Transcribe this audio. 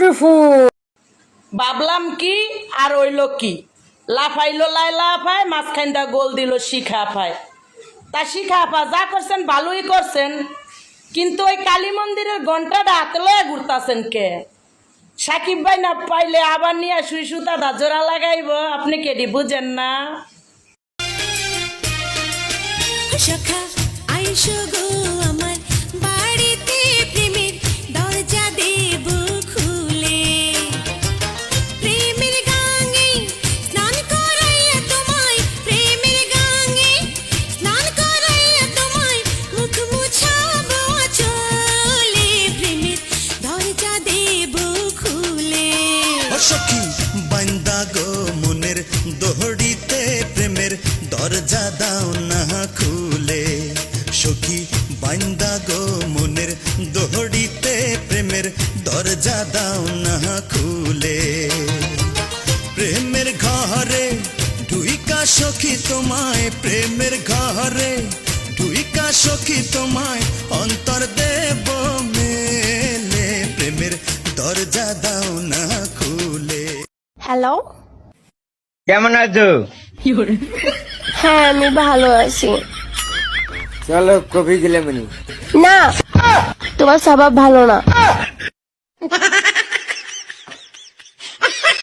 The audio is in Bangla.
বিউটিফুল। ভাবলাম কি আর হইল কি, লাফাইলো লাইলা আপায়, মাঝখানটা গোল দিল শিখা আপায়। তা শিখা আপা যা করছেন ভালোই করছেন, কিন্তু ওই কালী মন্দিরের ঘন্টাটা হাতে লয়ে ঘুরতাছেন কে? সাকিব ভাই না পাইলে আবার নিয়ে সুই সুতা জোড়া লাগাইব, আপনি কেডি বুঝেন না? সখা আইসো গো আমার বাড়িতে, প্রেমের দরজা দেব খুলে। প্রেমের গাঙে স্নান করাইয়া তোমায়, প্রেমের গাঙে স্নান করাইয়া তোমায়, মুখ মুছাবো চলে। প্রেমের দরজা দেব খুলে। সখী বান্দা গো মনের দোহড়িতে, প্রেমের দরজা দাও না খুলে। সখী বান্দা গো মনের দোহড়িতে, প্রেমের দরজা দাও না খুলে। প্রেমের ঘরে ঢুইকা সখী তোমায়, প্রেমের ঘরে ঢুইকা সখী তোমায়, অন্তর দেব মেলে। প্রেমের দরজা দাও না খুলে। হ্যালো, কেমন আছো? হ্যাঁ আমি ভালো আছি। চলো কফি খেলে মনি। না, তোমার স্বভাব ভালো না।